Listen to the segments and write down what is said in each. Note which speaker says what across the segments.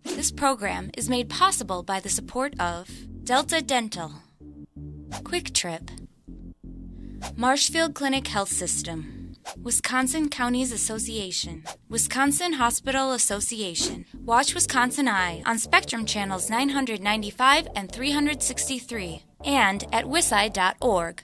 Speaker 1: This program is made possible by the support of Delta Dental, Quick Trip, Marshfield Clinic Health System, Wisconsin Counties Association, Wisconsin Hospital Association. Watch WisconsinEye on Spectrum Channels 995 and 363 and at wiseye.org.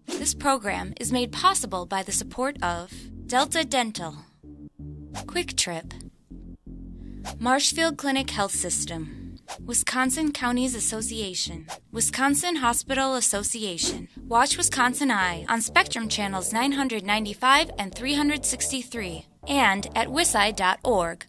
Speaker 1: This program is made possible by the support of Delta Dental, Quick Trip, Marshfield Clinic Health System, Wisconsin Counties Association, Wisconsin Hospital Association. Watch WisconsinEye on Spectrum Channels 995 and 363 and at wiseye.org.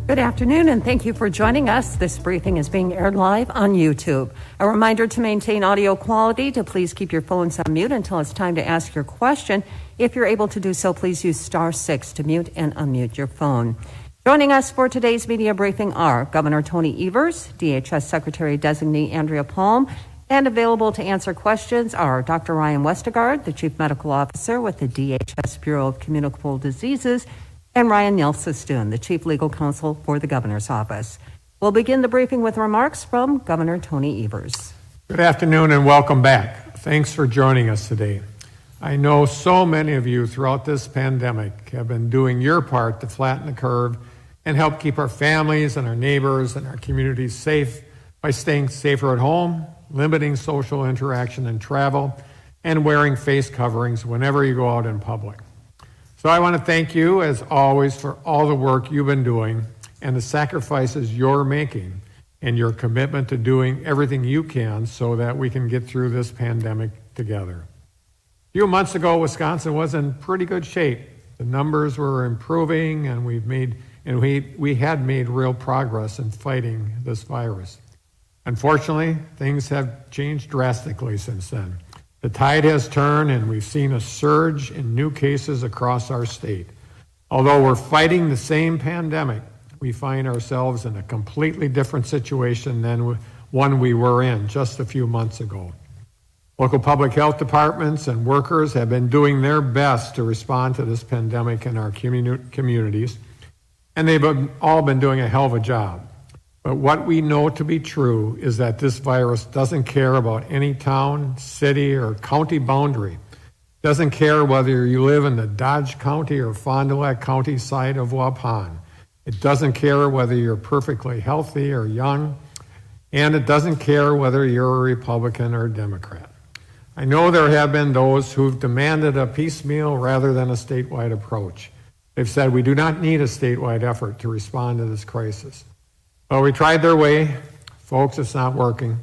Speaker 2: Good afternoon, and thank you for joining us. This briefing is being aired live on YouTube. A reminder to maintain audio quality, to please keep your phones on mute until it's time to ask your question. If you're able to do so, please use *6 to mute and unmute your phone. Joining us for today's media briefing are Governor Tony Evers, DHS Secretary-designee Andrea, and available to answer questions are Dr. Ryan Westergaard, the Chief Medical Officer with the DHS Bureau of Communicable Diseases, and Ryan Nilsestuen, the Chief Legal Counsel for the Governor's Office. We'll begin the briefing with remarks from Governor Tony Evers.
Speaker 3: Good afternoon and welcome back. Thanks for joining us today. I know so many of you throughout this pandemic have been doing your part to flatten the curve and help keep our families and our neighbors and our communities safe by staying safer at home, limiting social interaction and travel, and wearing face coverings whenever you go out in public. So I want to thank you, as always, for all the work you've been doing and the sacrifices you're making and your commitment to doing everything you can so that we can get through this pandemic together. A few months ago, Wisconsin was in pretty good shape. The numbers were improving, and we had made real progress in fighting this virus. Unfortunately, things have changed drastically since then. The tide has turned, and we've seen a surge in new cases across our state. Although we're fighting the same pandemic, we find ourselves in a completely different situation than one we were in just a few months ago. Local public health departments and workers have been doing their best to respond to this pandemic in our communities, and they've all been doing a hell of a job. But what we know to be true is that this virus doesn't care about any town, city, or county boundary. It doesn't care whether you live in the Dodge County or Fond du Lac County side of Waupun. It doesn't care whether you're perfectly healthy or young, and it doesn't care whether you're a Republican or Democrat. I know there have been those who've demanded a piecemeal rather than a statewide approach. They've said we do not need a statewide effort to respond to this crisis. Well, we tried their way. Folks, it's not working.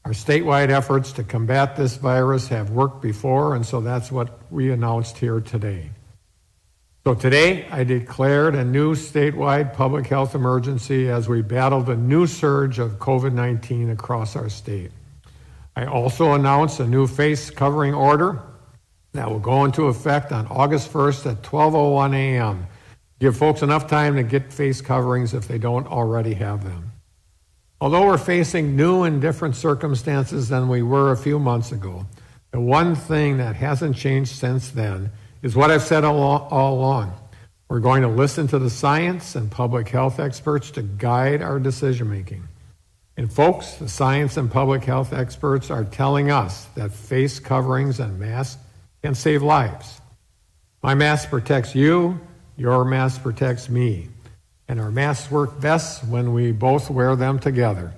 Speaker 3: Our statewide efforts to combat this virus have worked before, and so that's what we announced here today. So today, I declared a new statewide public health emergency as we battled a new surge of COVID-19 across our state. I also announced a new face covering order that will go into effect on August 1st at 12:01 a.m., give folks enough time to get face coverings if they don't already have them. Although we're facing new and different circumstances than we were a few months ago, the one thing that hasn't changed since then is what I've said all along. We're going to listen to the science and public health experts to guide our decision-making. And folks, the science and public health experts are telling us that face coverings and masks can save lives. My mask protects you. Your mask protects me, and our masks work best when we both wear them together.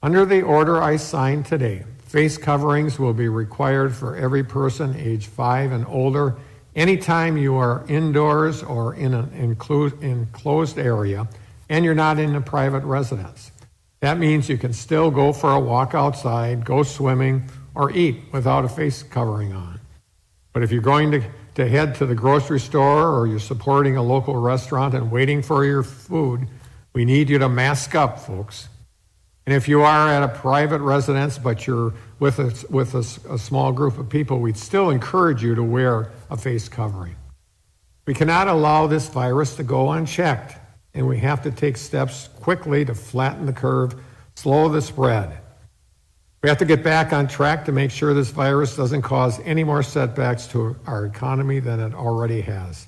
Speaker 3: Under the order I signed today, face coverings will be required for every person age 5 and older anytime you are indoors or in an enclosed area and you're not in a private residence. That means you can still go for a walk outside, go swimming, or eat without a face covering on. But if you're going to head to the grocery store or you're supporting a local restaurant and waiting for your food, we need you to mask up, folks. And if you are at a private residence but you're with a small group of people, we'd still encourage you to wear a face covering. We cannot allow this virus to go unchecked, and we have to take steps quickly to flatten the curve, slow the spread. We have to get back on track to make sure this virus doesn't cause any more setbacks to our economy than it already has.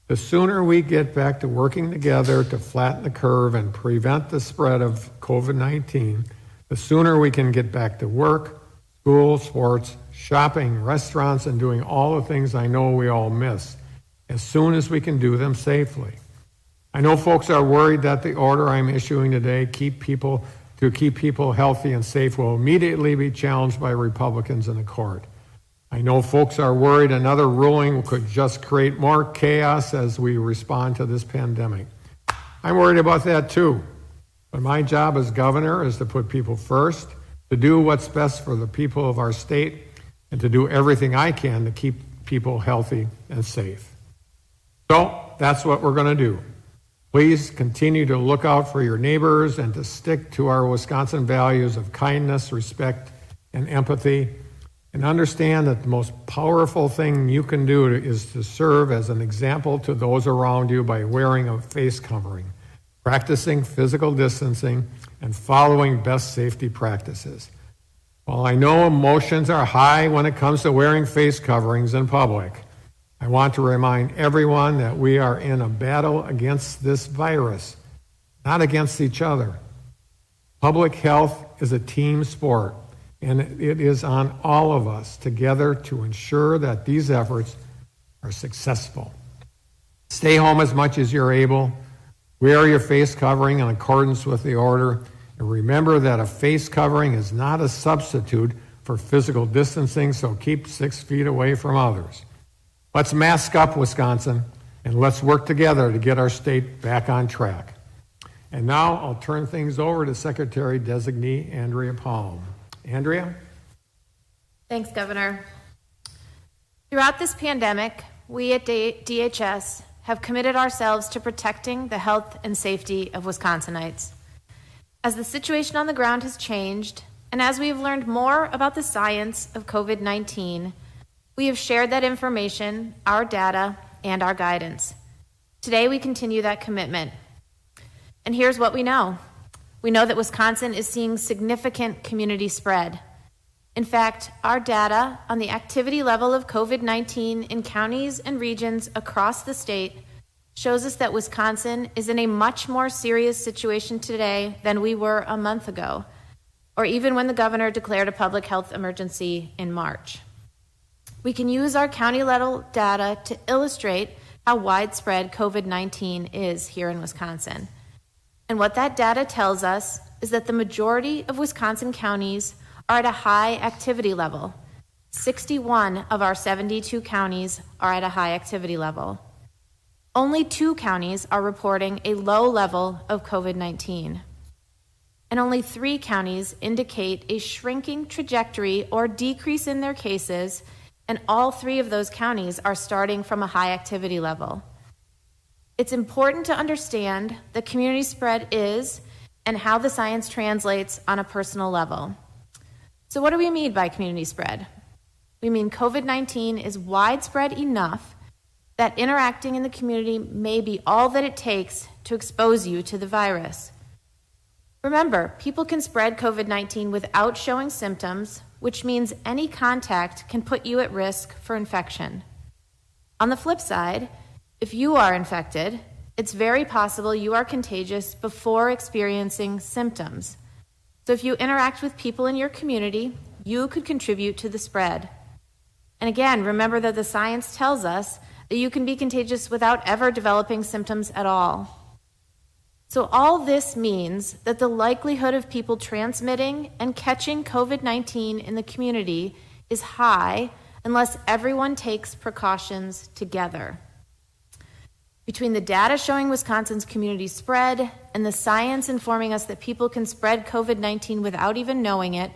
Speaker 3: The sooner we get back to working together to flatten the curve and prevent the spread of COVID-19, the sooner we can get back to work, school, sports, shopping, restaurants, and doing all the things I know we all miss, as soon as we can do them safely. I know folks are worried that the order I'm issuing today to keep people healthy and safe will immediately be challenged by Republicans in the court. I know folks are worried another ruling could just create more chaos as we respond to this pandemic. I'm worried about that too. But my job as governor is to put people first, to do what's best for the people of our state, and to do everything I can to keep people healthy and safe. So that's what we're going to do. Please continue to look out for your neighbors and to stick to our Wisconsin values of kindness, respect, and empathy. And understand that the most powerful thing you can do is to serve as an example to those around you by wearing a face covering, practicing physical distancing, and following best safety practices. While I know emotions are high when it comes to wearing face coverings in public, I want to remind everyone that we are in a battle against this virus, not against each other. Public health is a team sport, and it is on all of us together to ensure that these efforts are successful. Stay home as much as you're able. Wear your face covering in accordance with the order. And remember that a face covering is not a substitute for physical distancing, so keep 6 feet away from others. Let's mask up, Wisconsin, and let's work together to get our state back on track. And now I'll turn things over to Secretary-designee Andrea Palm. Andrea?
Speaker 4: Thanks, Governor. Throughout this pandemic, we at DHS have committed ourselves to protecting the health and safety of Wisconsinites. As the situation on the ground has changed, and as we have learned more about the science of COVID-19, we have shared that information, our data, and our guidance. Today, we continue that commitment. And here's what we know. We know that Wisconsin is seeing significant community spread. In fact, our data on the activity level of COVID-19 in counties and regions across the state shows us that Wisconsin is in a much more serious situation today than we were a month ago, or even when the governor declared a public health emergency in March. We can use our county-level data to illustrate how widespread COVID-19 is here in Wisconsin. And what that data tells us is that the majority of Wisconsin counties are at a high activity level. 61 of our 72 counties are at a high activity level. Only 2 counties are reporting a low level of COVID-19. And only 3 counties indicate a shrinking trajectory or decrease in their cases, and all 3 of those counties are starting from a high activity level. It's important to understand that community spread is and how the science translates on a personal level. So what do we mean by community spread? We mean COVID-19 is widespread enough that interacting in the community may be all that it takes to expose you to the virus. Remember, people can spread COVID-19 without showing symptoms, which means any contact can put you at risk for infection. On the flip side, if you are infected, it's very possible you are contagious before experiencing symptoms. So if you interact with people in your community, you could contribute to the spread. And again, remember that the science tells us that you can be contagious without ever developing symptoms at all. So all this means that the likelihood of people transmitting and catching COVID-19 in the community is high unless everyone takes precautions together. Between the data showing Wisconsin's community spread and the science informing us that people can spread COVID-19 without even knowing it,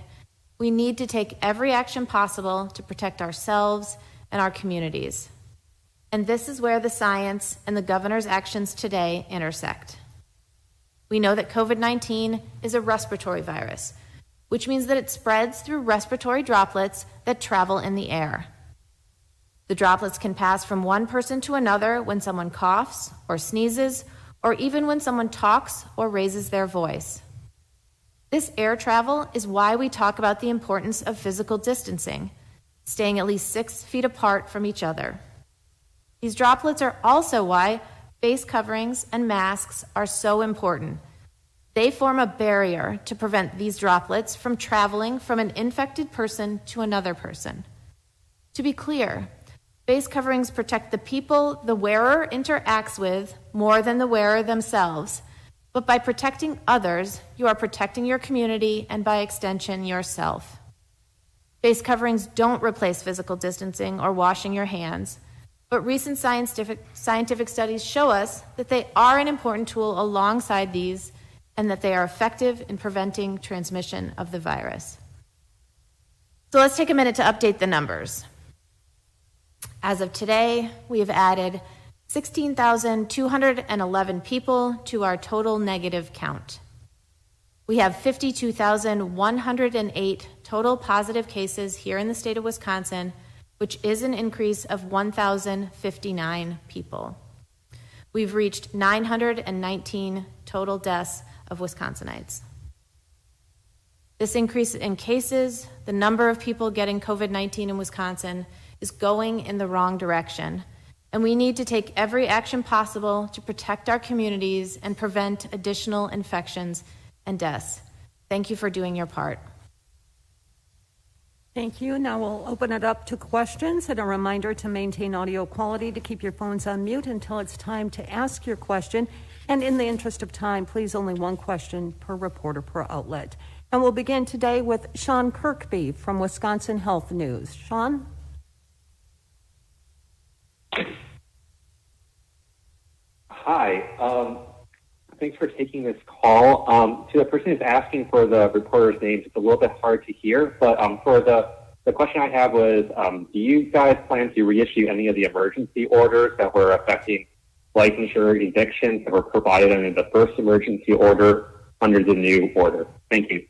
Speaker 4: we need to take every action possible to protect ourselves and our communities. And this is where the science and the governor's actions today intersect. We know that COVID-19 is a respiratory virus, which means that it spreads through respiratory droplets that travel in the air. The droplets can pass from one person to another when someone coughs or sneezes, or even when someone talks or raises their voice. This air travel is why we talk about the importance of physical distancing, staying at least 6 feet apart from each other. These droplets are also why face coverings and masks are so important. They form a barrier to prevent these droplets from traveling from an infected person to another person. To be clear, face coverings protect the people the wearer interacts with more than the wearer themselves. But by protecting others, you are protecting your community and, by extension, yourself. Face coverings don't replace physical distancing or washing your hands, but recent scientific studies show us that they are an important tool alongside these and that they are effective in preventing transmission of the virus. So let's take a minute to update the numbers. As of today, we have added 16,211 people to our total negative count. We have 52,108 total positive cases here in the state of Wisconsin, which is an increase of 1,059 people. We've reached 919 total deaths of Wisconsinites. This increase in cases, the number of people getting COVID-19 in Wisconsin, is going in the wrong direction, and we need to take every action possible to protect our communities and prevent additional infections and deaths. Thank you for doing your part.
Speaker 2: Thank you. Now we'll open it up to questions, and a reminder to maintain audio quality, to keep your phones on mute until it's time to ask your question. And in the interest of time, please only one question per reporter per outlet. And we'll begin today with Sean Kirkby from Wisconsin Health News. Sean?
Speaker 5: Hi. Thanks for taking this call. To the person who's asking for the reporter's names, it's a little bit hard to hear, but for the question I have was, do you guys plan to reissue any of the emergency orders that were affecting licensure evictions that were provided under the first emergency order under the new order? Thank you.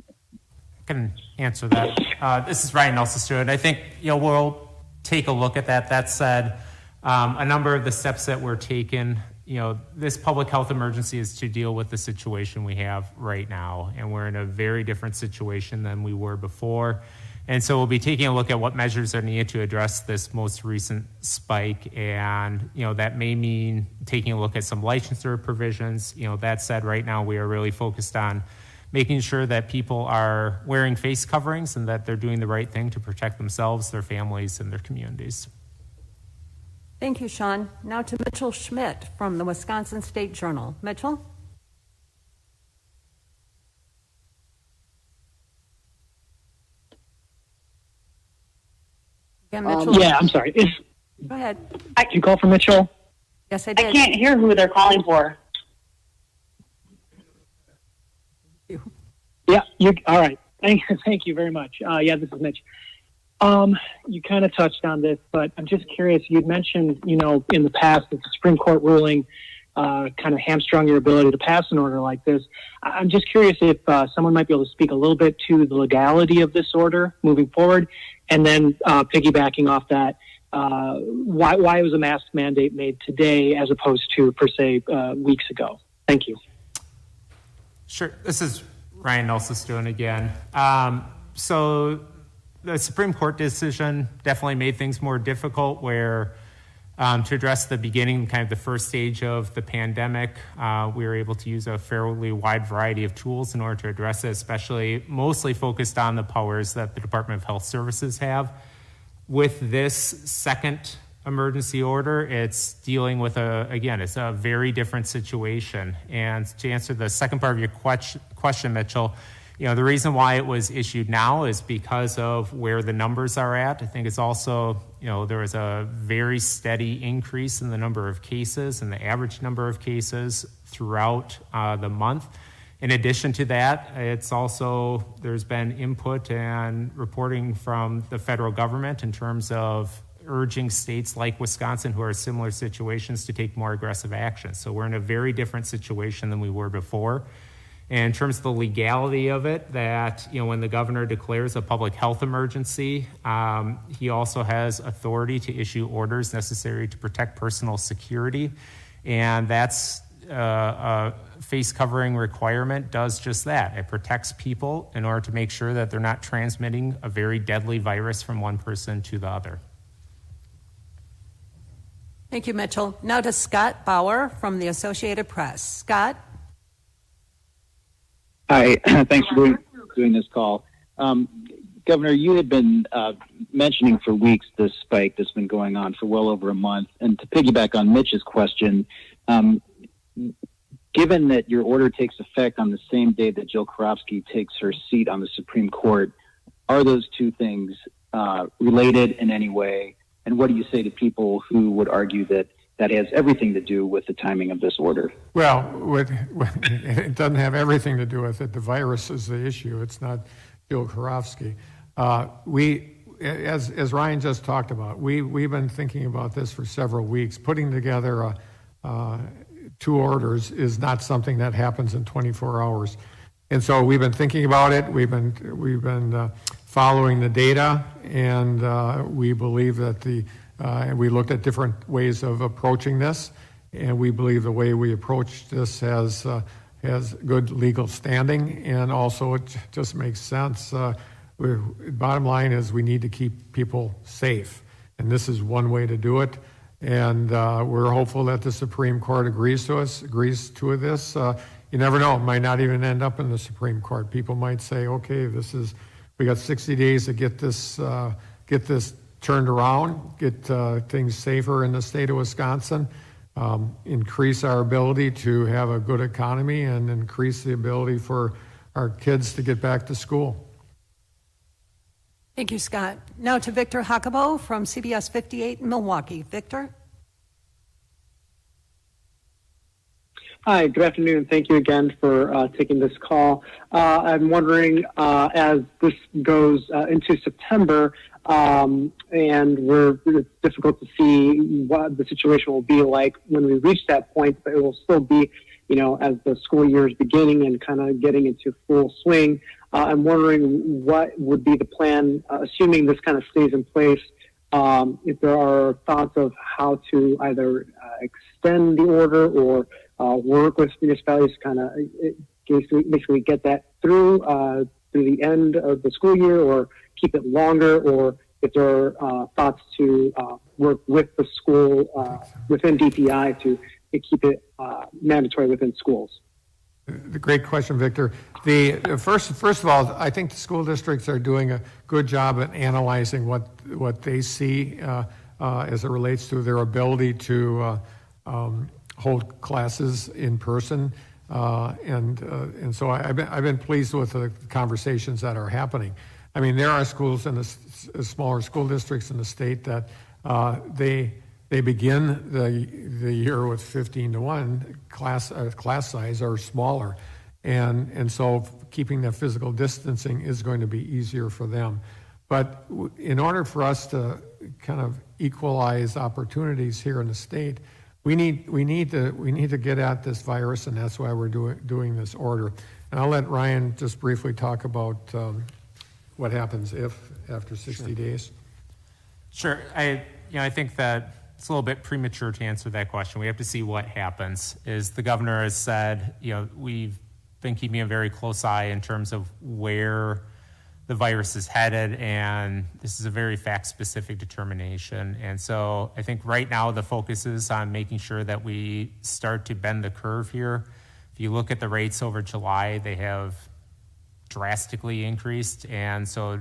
Speaker 6: I can answer that. This is Nilsestuen. I think we'll take a look at that. That said, a number of the steps that were taken, this public health emergency is to deal with the situation we have right now, and we're in a very different situation than we were before. And so we'll be taking a look at what measures are needed to address this most recent spike, and that may mean taking a look at some licensure provisions. That said, right now we are really focused on making sure that people are wearing face coverings and that they're doing the right thing to protect themselves, their families, and their communities.
Speaker 2: Thank you, Sean. Now to Mitchell Schmidt from the Wisconsin State Journal. Mitchell? Again, Mitchell.
Speaker 7: Yeah, I'm sorry.
Speaker 2: Go ahead.
Speaker 7: Did you call for Mitchell?
Speaker 2: Yes, I did.
Speaker 8: I can't hear who they're calling for.
Speaker 7: Yeah, all right. Thank you very much. Yeah, this is Mitch. You kind of touched on this, but I'm just curious. You'd mentioned, in the past, that the Supreme Court ruling kind of hamstrung your ability to pass an order like this. I'm just curious if someone might be able to speak a little bit to the legality of this order moving forward, and then piggybacking off that, why was a mask mandate made today as opposed to, per se, weeks ago? Thank you.
Speaker 6: Sure. This is Nilsestuen again. So the Supreme Court decision definitely made things more difficult where to address the beginning, kind of the first stage of the pandemic, we were able to use a fairly wide variety of tools in order to address it, especially mostly focused on the powers that the Department of Health Services have. With this second emergency order, it's dealing with it's a very different situation. And to answer the second part of your question, Mitchell, the reason why it was issued now is because of where the numbers are at. I think it's also, there was a very steady increase in the number of cases and the average number of cases throughout the month. In addition to that, it's also, there's been input and reporting from the federal government in terms of urging states like Wisconsin who are in similar situations to take more aggressive action. So we're in a very different situation than we were before. And in terms of the legality of it, that when the governor declares a public health emergency, he also has authority to issue orders necessary to protect personal security. And that's a face covering requirement does just that. It protects people in order to make sure that they're not transmitting a very deadly virus from one person to the other.
Speaker 2: Thank you, Mitchell. Now to Scott Bauer from the Associated Press. Scott?
Speaker 9: Hi, thanks for doing this call. Governor, you had been mentioning for weeks this spike that's been going on for well over a month. And to piggyback on Mitch's question, given that your order takes effect on the same day that Jill Karofsky takes her seat on the Supreme Court, are those two things related in any way? And what do you say to people who would argue that that has everything to do with the timing of this order?
Speaker 3: Well, it doesn't have everything to do with it. The virus is the issue. It's not Jill Karofsky. as Ryan just talked about, we've been thinking about this for several weeks. Putting together two orders is not something that happens in 24 hours. And so we've been thinking about it. We've been following the data, and we believe that and we looked at different ways of approaching this, and we believe the way we approach this has good legal standing, and also it just makes sense. Bottom line is we need to keep people safe, and this is one way to do it. And we're hopeful that the Supreme Court agrees to this. You never know; it might not even end up in the Supreme Court. People might say, "Okay, we got 60 days to get this turned around, get things safer in the state of Wisconsin, increase our ability to have a good economy, and increase the ability for our kids to get back to school."
Speaker 2: Thank you, Scott. Now to Victor Huckabo from CBS 58 in Milwaukee. Victor?
Speaker 7: Hi, good afternoon. Thank you again for taking this call. I'm wondering, as this goes into September, and it's difficult to see what the situation will be like when we reach that point, but it will still be, as the school year is beginning and kind of getting into full swing. I'm wondering what would be the plan, assuming this kind of stays in place, if there are thoughts of how to either extend the order or work with municipalities to kind of basically get that through the end of the school year, or keep it longer, or if there are thoughts to work with the school within DPI to keep it mandatory within schools.
Speaker 3: The great question, Victor. First of all, I think the school districts are doing a good job at analyzing what they see as it relates to their ability to hold classes in person, and so I've been pleased with the conversations that are happening. I mean, there are schools in the smaller school districts in the state that they begin the year with 15-1 class size or smaller, and so keeping that physical distancing is going to be easier for them. But in order for us to kind of equalize opportunities here in the state, we need to get at this virus, and that's why we're doing this order. And I'll let Ryan just briefly talk about what happens after 60 days.
Speaker 6: Sure. I think that it's a little bit premature to answer that question. We have to see what happens. As the governor has said, we've been keeping a very close eye in terms of where the virus is headed, and this is a very fact-specific determination. And so I think right now the focus is on making sure that we start to bend the curve here. If you look at the rates over July, they have drastically increased, and so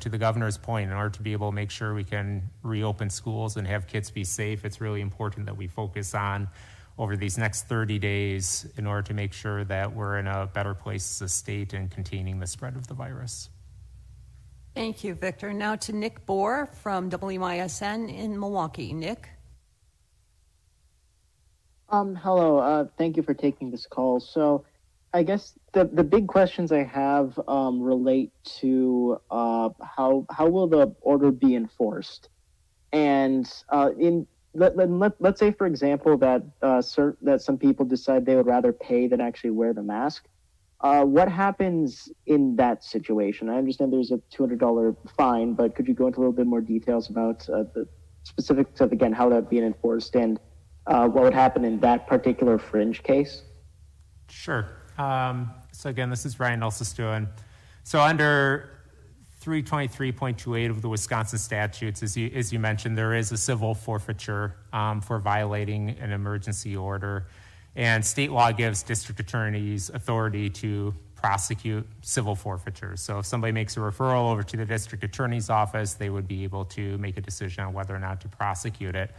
Speaker 6: to the governor's point, in order to be able to make sure we can reopen schools and have kids be safe, it's really important that we focus on over these next 30 days in order to make sure that we're in a better place as a state in containing the spread of the virus.
Speaker 2: Thank you, Victor. Now to Nick Bohr from WISN in Milwaukee. Nick?
Speaker 10: Hello. Thank you for taking this call. So I guess the big questions I have relate to how will the order be enforced, and let's say, for example, that that some people decide they would rather pay than actually wear the mask. What happens in that situation? I understand there's a $200 fine, but could you go into a little bit more details about the specifics of, again, how that being enforced, and what would happen in that particular fringe case?
Speaker 6: Sure. So again, this is Ryan Nilsestuen. So under 323.28 of the Wisconsin statutes, as you mentioned, there is a civil forfeiture for violating an emergency order. And state law gives district attorneys authority to prosecute civil forfeitures. So if somebody makes a referral over to the district attorney's office, they would be able to make a decision on whether or not to prosecute it.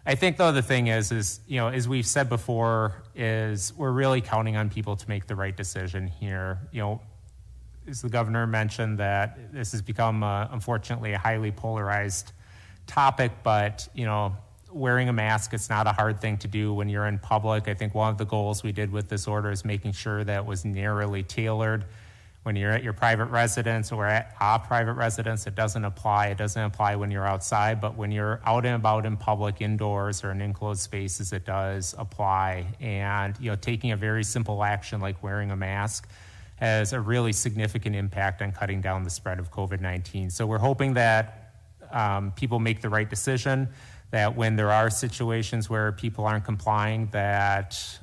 Speaker 6: I think, though, the thing is, as we've said before, is we're really counting on people to make the right decision here. As the governor mentioned, that this has become, unfortunately, a highly polarized topic, but, wearing a mask, it's not a hard thing to do when you're in public. I think one of the goals we did with this order is making sure that it was narrowly tailored. when you're at your private residence or at a private residence, it doesn't apply. It doesn't apply when you're outside, but when you're out and about in public, indoors or in enclosed spaces, it does apply. And, taking a very simple action like wearing a mask has a really significant impact on cutting down the spread of COVID-19. So we're hoping that people make the right decision, that when there are situations where people aren't complying, that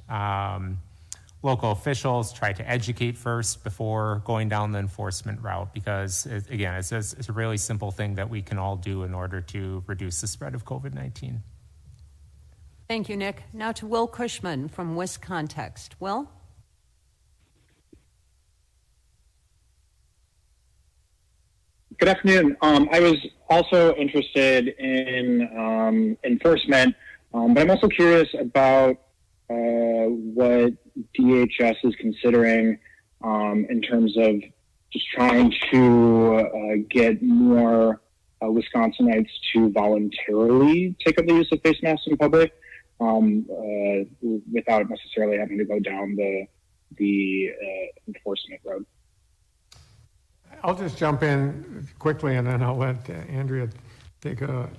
Speaker 6: local officials try to educate first before going down the enforcement route, because, it's a really simple thing that we can all do in order to reduce the spread of COVID-19.
Speaker 2: Thank you, Nick. Now to Will Cushman from WisContext. Will?
Speaker 11: Good afternoon. I was also interested in enforcement, but I'm also curious about what DHS is considering in terms of just trying to get more Wisconsinites to voluntarily take up the use of face masks in public without necessarily having to go down the enforcement road.
Speaker 3: I'll just jump in quickly, and then I'll let Andrea take a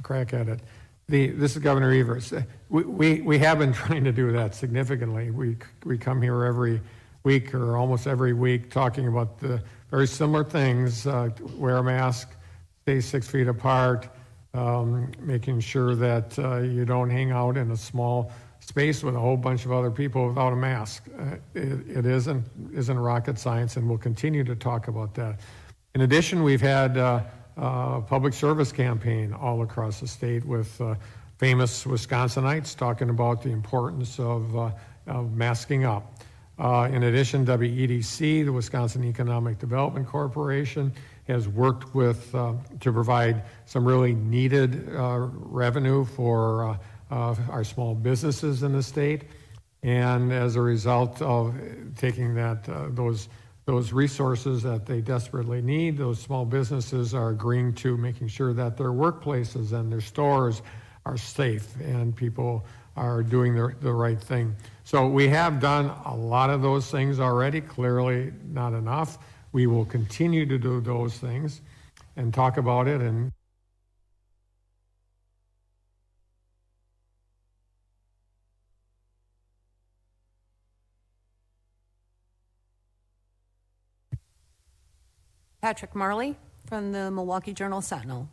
Speaker 3: crack at it. This is Governor Evers. We have been trying to do that significantly. We come here every week or almost every week talking about the very similar things: wear a mask, stay 6 feet apart, making sure that you don't hang out in a small space with a whole bunch of other people without a mask. It isn't rocket science, and we'll continue to talk about that. In addition, we've had a public service campaign all across the state with famous Wisconsinites talking about the importance of masking up. In addition, WEDC, the Wisconsin Economic Development Corporation, has worked with to provide some really needed revenue for our small businesses in the state, and as a result of taking those resources that they desperately need, those small businesses are agreeing to making sure that their workplaces and their stores are safe and people are doing the right thing. So we have done a lot of those things already, clearly not enough. We will continue to do those things and talk about it. And
Speaker 2: Patrick Marley from the Milwaukee Journal-Sentinel.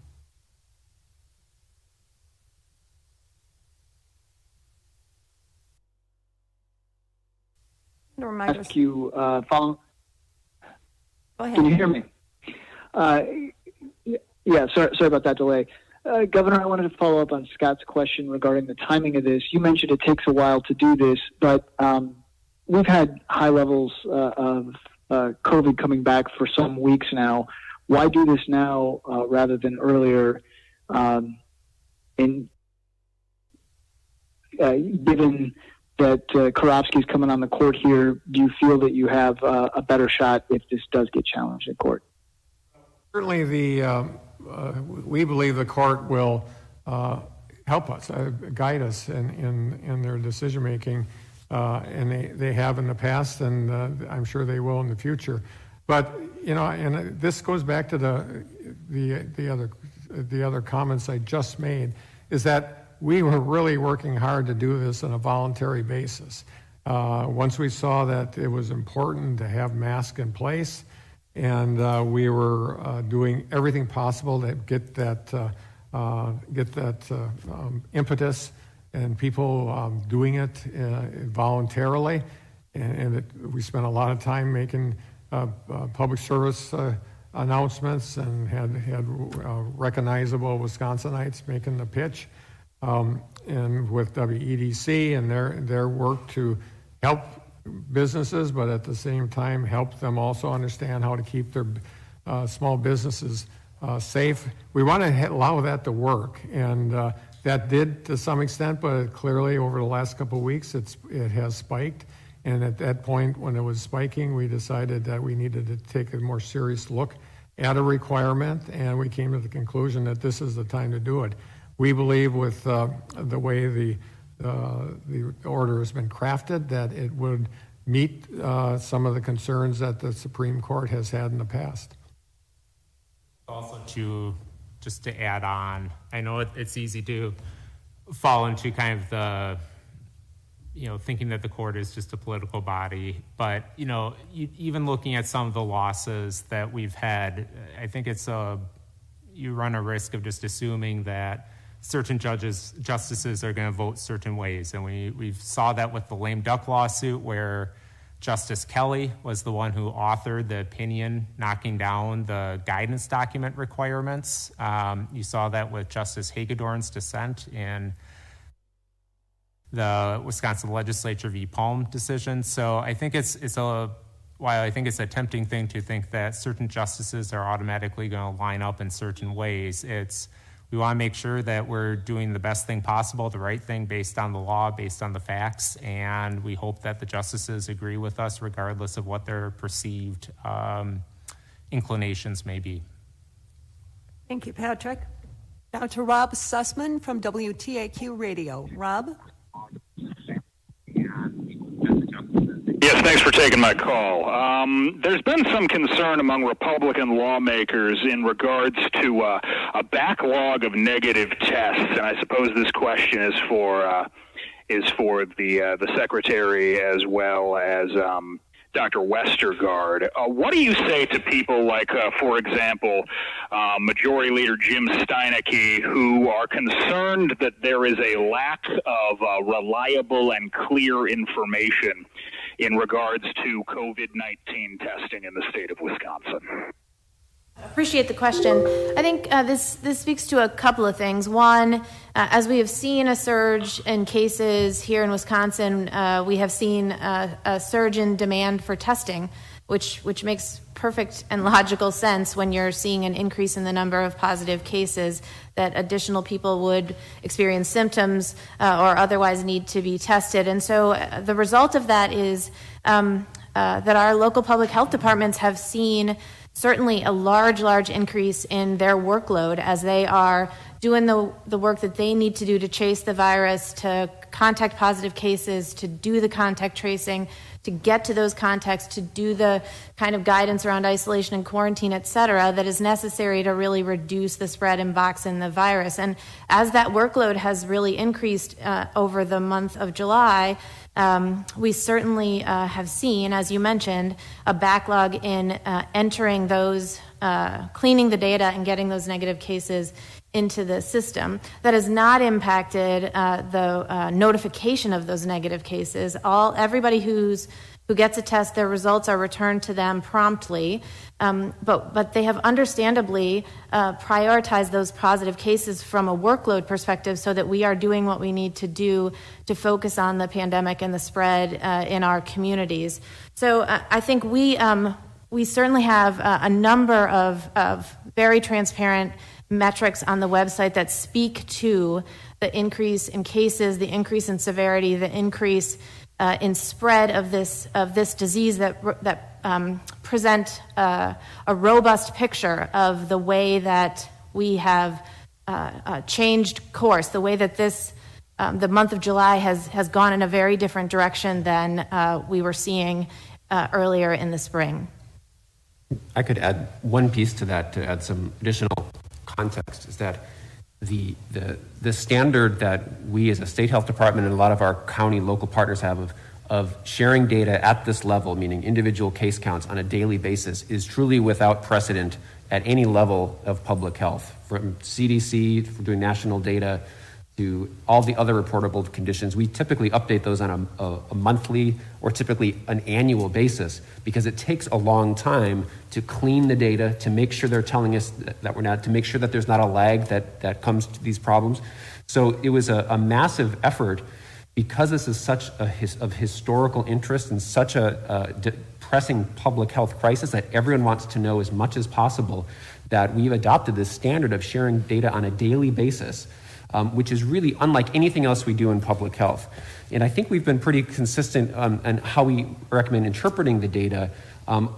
Speaker 12: Ask you, follow.
Speaker 2: Go ahead.
Speaker 12: Can you hear me? Yeah, sorry about that delay. Governor, I wanted to follow up on Scott's question regarding the timing of this. You mentioned it takes a while to do this, but we've had high levels of COVID coming back for some weeks now. Why do this now rather than earlier? Given that Karofsky's coming on the court here, do you feel that you have a better shot if this does get challenged in court?
Speaker 3: Certainly, we believe the court will help us, guide us in their decision making. And they have in the past, and I'm sure they will in the future. But and this goes back to the other comments I just made, is that we were really working hard to do this on a voluntary basis. Once we saw that it was important to have masks in place, and we were doing everything possible to get that impetus. And people doing it voluntarily, and we spent a lot of time making public service announcements and had recognizable Wisconsinites making the pitch, and with WEDC and their work to help businesses, but at the same time help them also understand how to keep their small businesses safe. We want to allow that to work, and that did to some extent, but clearly over the last couple of weeks, it has spiked. And at that point, when it was spiking, we decided that we needed to take a more serious look at a requirement, and we came to the conclusion that this is the time to do it. We believe with the way the order has been crafted that it would meet some of the concerns that the Supreme Court has had in the past.
Speaker 6: Also, just to add on, I know it's easy to fall into kind of the, thinking that the court is just a political body. But, even looking at some of the losses that we've had, I think you run a risk of just assuming that certain justices are going to vote certain ways. And we saw that with the lame duck lawsuit, where Justice Kelly was the one who authored the opinion knocking down the guidance document requirements. You saw that with Justice Hagedorn's dissent in the Wisconsin Legislature v. Palm decision. So I think while I think it's a tempting thing to think that certain justices are automatically going to line up in certain ways, we want to make sure that we're doing the best thing possible, the right thing based on the law, based on the facts, and we hope that the justices agree with us regardless of what their perceived inclinations may be.
Speaker 2: Thank you, Patrick. Now to Rob Sussman from WTAQ Radio. Rob?
Speaker 13: Yes, thanks for taking my call. There's been some concern among Republican lawmakers in regards to a backlog of negative tests, and I suppose this question is for the Secretary as well as Dr. Westergaard. What do you say to people like, for example, Majority Leader Jim Steineke, who are concerned that there is a lack of reliable and clear information in regards to COVID-19 testing in the state of Wisconsin?
Speaker 4: Appreciate the question. I think this speaks to a couple of things. One, as we have seen a surge in cases here in Wisconsin, we have seen a surge in demand for testing, which makes perfect and logical sense when you're seeing an increase in the number of positive cases, that additional people would experience symptoms or otherwise need to be tested. And so the result of that is that our local public health departments have seen certainly a large increase in their workload as they are doing the work that they need to do to chase the virus, to contact positive cases, to do the contact tracing, to get to those contacts, to do the kind of guidance around isolation and quarantine, et cetera, that is necessary to really reduce the spread and box in the virus. And as that workload has really increased over the month of July, we certainly have seen, as you mentioned, a backlog in entering those, cleaning the data and getting those negative cases into the system. That has not impacted the notification of those negative cases. Everybody who gets a test, their results are returned to them promptly, but they have understandably prioritized those positive cases from a workload perspective so that we are doing what we need to do to focus on the pandemic and the spread in our communities. So I think we certainly have a number of very transparent metrics on the website that speak to the increase in cases, the increase in severity, the increase in spread of this disease that present a robust picture of the way that we have changed course, the way that the month of July has gone in a very different direction than we were seeing earlier in the spring.
Speaker 14: I could add one piece to that to add some additional context, is that the standard that we as a state health department and a lot of our county local partners have of sharing data at this level, meaning individual case counts on a daily basis, is truly without precedent at any level of public health, from CDC, from doing national data, to all the other reportable conditions. We typically update those on a monthly or typically an annual basis, because it takes a long time to clean the data, to make sure they're telling us that we're not, to make sure that there's not a lag that comes to these problems. So it was a massive effort, because this is such of historical interest and such a pressing public health crisis that everyone wants to know as much as possible, that we've adopted this standard of sharing data on a daily basis, which is really unlike anything else we do in public health. And I think we've been pretty consistent on how we recommend interpreting the data.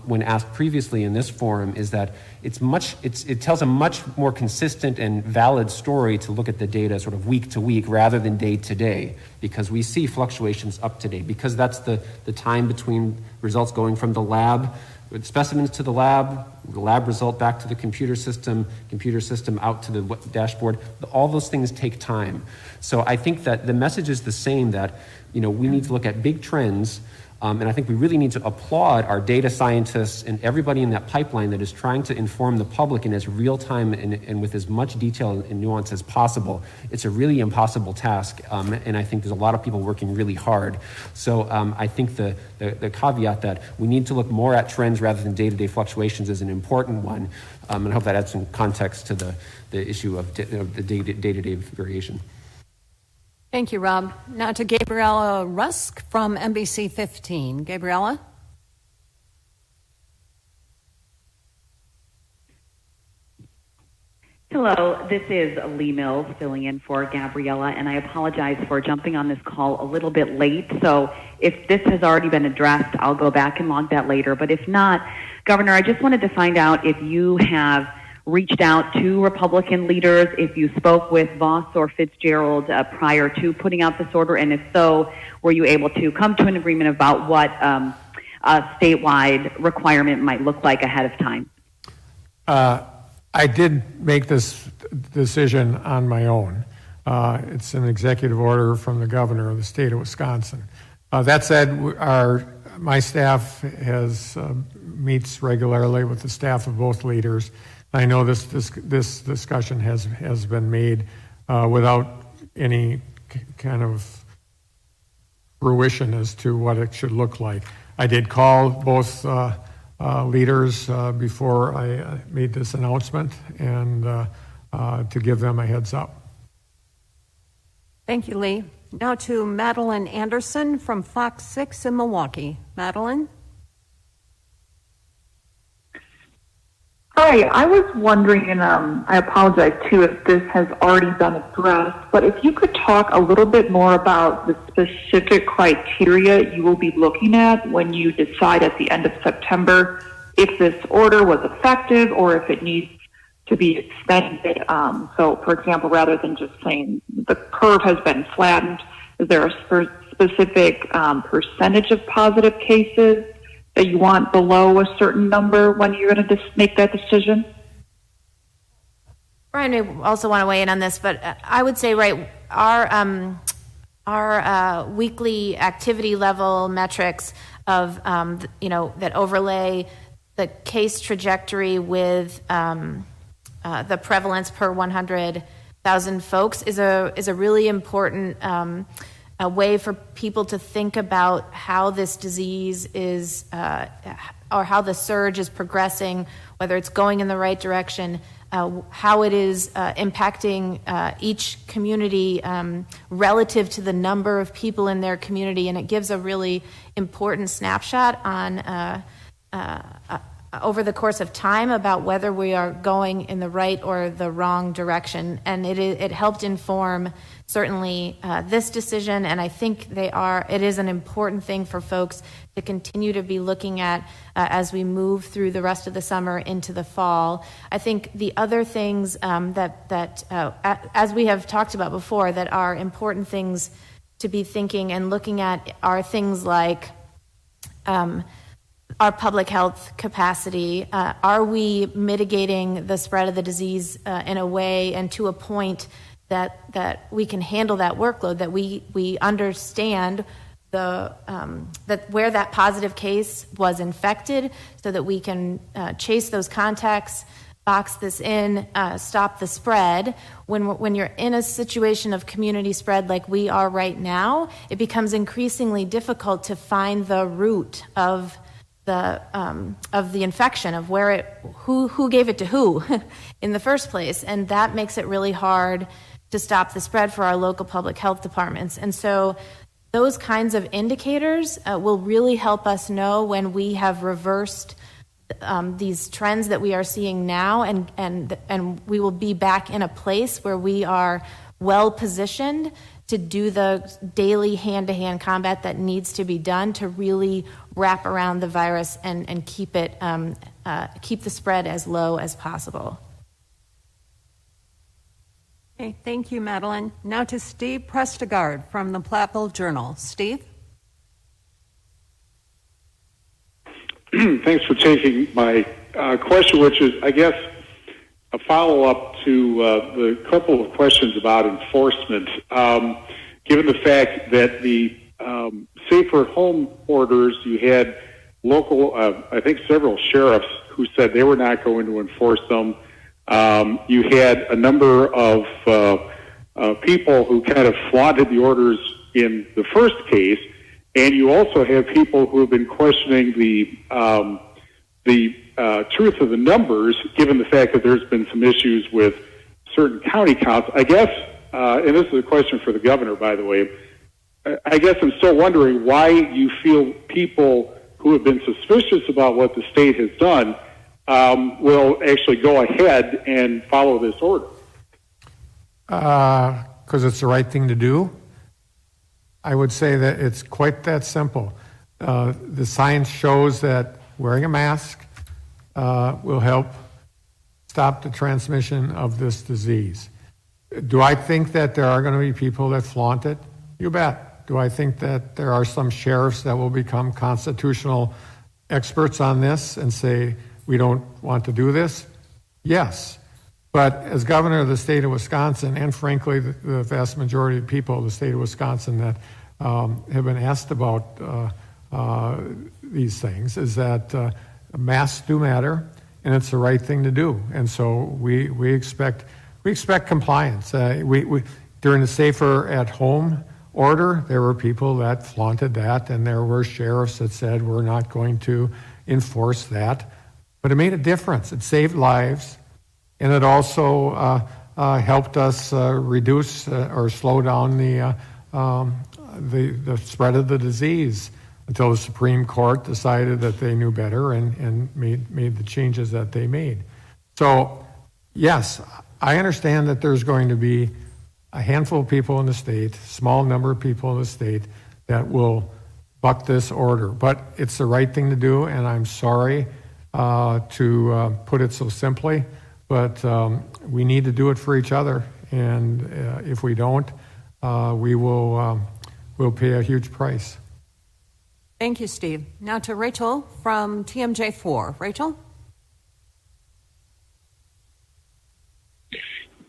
Speaker 14: when asked previously in this forum, is that it tells a much more consistent and valid story to look at the data sort of week to week rather than day to day, because we see fluctuations up to date, because that's the time between results going from the lab, specimens to the lab result back to the computer system out to the dashboard. All those things take time. So I think that the message is the same, that we need to look at big trends. And I think we really need to applaud our data scientists and everybody in that pipeline that is trying to inform the public in as real time and with as much detail and nuance as possible. It's a really impossible task, and I think there's a lot of people working really hard. So I think the caveat that we need to look more at trends rather than day-to-day fluctuations is an important one, and I hope that adds some context to the issue of the day-to-day variation.
Speaker 2: Thank you, Rob. Now to Gabriella Rusk from NBC 15. Gabriella?
Speaker 15: Hello, this is Lee Mills filling in for Gabriella, and I apologize for jumping on this call a little bit late. So if this has already been addressed, I'll go back and log that later. But if not, Governor, I just wanted to find out if you have reached out to Republican leaders, if you spoke with Voss or Fitzgerald prior to putting out this order, and if so, were you able to come to an agreement about what a statewide requirement might look like ahead of time?
Speaker 3: I did make this decision on my own. It's an executive order from the governor of the state of Wisconsin. That said, my staff meets regularly with the staff of both leaders. I know this discussion has been made without any kind of fruition as to what it should look like. I did call both leaders before I made this announcement and to give them a heads up.
Speaker 2: Thank you, Lee. Now to Madeline Anderson from Fox 6 in Milwaukee. Madeline?
Speaker 8: Hi, I was wondering, and I apologize too if this has already been addressed, but if you could talk a little bit more about the specific criteria you will be looking at when you decide at the end of September if this order was effective or if it needs to be extended. So, for example, rather than just saying the curve has been flattened, is there a specific percentage of positive cases that you want below a certain number when you're going to make that decision?
Speaker 4: Brian may also want to weigh in on this, but I would say, right, our weekly activity level metrics of, that overlay the case trajectory with the prevalence per 100,000 folks is a really important a way for people to think about how this disease is, or how the surge is progressing, whether it's going in the right direction, how it is impacting each community relative to the number of people in their community. And it gives a really important snapshot on over the course of time about whether we are going in the right or the wrong direction. And it helped inform certainly this decision, and I think it is an important thing for folks to continue to be looking at as we move through the rest of the summer into the fall. I think the other things that as we have talked about before, that are important things to be thinking and looking at are things like our public health capacity. Are we mitigating the spread of the disease in a way and to a point that we can handle that workload, that we understand that where that positive case was infected, so that we can chase those contacts, box this in, stop the spread. When you're in a situation of community spread like we are right now, it becomes increasingly difficult to find the root of the infection, of who gave it to who in the first place, and that makes it really hard to stop the spread for our local public health departments. And so those kinds of indicators will really help us know when we have reversed these trends that we are seeing now, and we will be back in a place where we are well positioned to do the daily hand-to-hand combat that needs to be done to really wrap around the virus and keep the spread as low as possible.
Speaker 2: Okay, thank you, Madeline. Now to Steve Westergaard from the Platteville Journal. Steve?
Speaker 16: Thanks for taking my question, which is, I guess, a follow-up to the couple of questions about enforcement. Given the fact that the safer home orders, you had local, I think several sheriffs who said they were not going to enforce them. You had a number of people who kind of flaunted the orders in the first case, and you also have people who have been questioning the truth of the numbers, given the fact that there's been some issues with certain county counts. I guess, and this is a question for the governor, by the way, I guess I'm still wondering why you feel people who have been suspicious about what the state has done will actually go ahead and follow this order.
Speaker 3: Because it's the right thing to do. I would say that it's quite that simple. The science shows that wearing a mask will help stop the transmission of this disease. Do I think that there are going to be people that flaunt it? You bet. Do I think that there are some sheriffs that will become constitutional experts on this and say, we don't want to do this? Yes. But as governor of the state of Wisconsin, and frankly, the vast majority of people of the state of Wisconsin that have been asked about these things, is that masks do matter, and it's the right thing to do. And so we expect compliance. During the Safer at Home order, there were people that flaunted that, and there were sheriffs that said we're not going to enforce that. But it made a difference. It saved lives, and it also helped us reduce or slow down the spread of the disease until the Supreme Court decided that they knew better and made the changes that they made. So, yes, I understand that there's going to be a handful of people in the state, small number of people in the state, that will buck this order. But it's the right thing to do, and I'm sorry to put it so simply, but we need to do it for each other, and if we don't, we'll pay a huge price.
Speaker 2: Thank you, Steve. Now to Rachel from TMJ4. Rachel?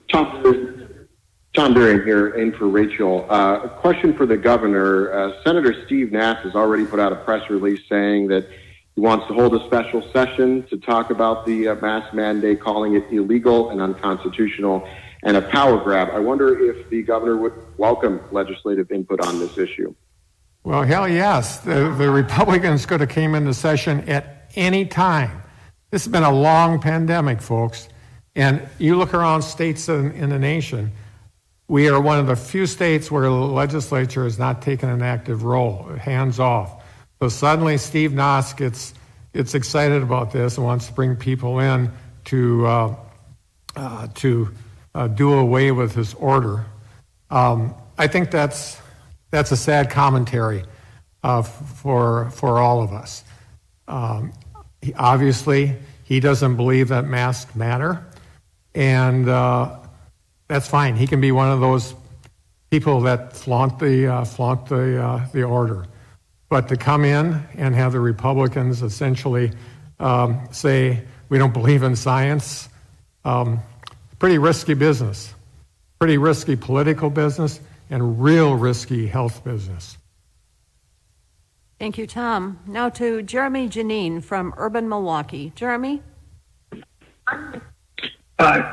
Speaker 17: Tom Duran here, in for Rachel. A question for the governor. Senator Steve Nass has already put out a press release saying that he wants to hold a special session to talk about the mask mandate, calling it illegal and unconstitutional and a power grab. I wonder if the governor would welcome legislative input on this issue.
Speaker 3: Well, hell yes. The Republicans could have came into session at any time. This has been a long pandemic, folks. And you look around states in the nation, we are one of the few states where the legislature has not taken an active role, hands off. So suddenly Steve Nass gets excited about this and wants to bring people in to do away with his order. I think that's a sad commentary for all of us. Obviously, he doesn't believe that masks matter, and that's fine. He can be one of those people that flaunt the order. But to come in and have the Republicans essentially say we don't believe in science, pretty risky business, pretty risky political business, and real risky health business.
Speaker 2: Thank you, Tom. Now to Jeremy Janine from Urban Milwaukee. Jeremy?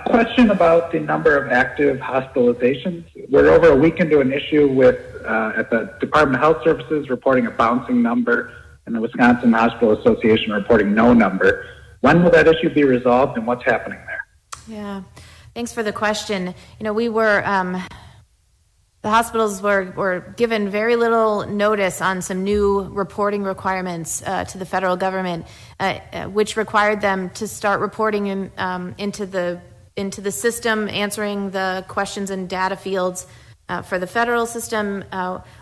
Speaker 18: Question about the number of active hospitalizations. We're over a week into an issue with at the Department of Health Services reporting a bouncing number and the Wisconsin Hospital Association reporting no number. When will that issue be resolved, and what's happening there?
Speaker 4: Yeah, thanks for the question. We were the hospitals were given very little notice on some new reporting requirements to the federal government, which required them to start reporting into the into the system, answering the questions and data fields for the federal system,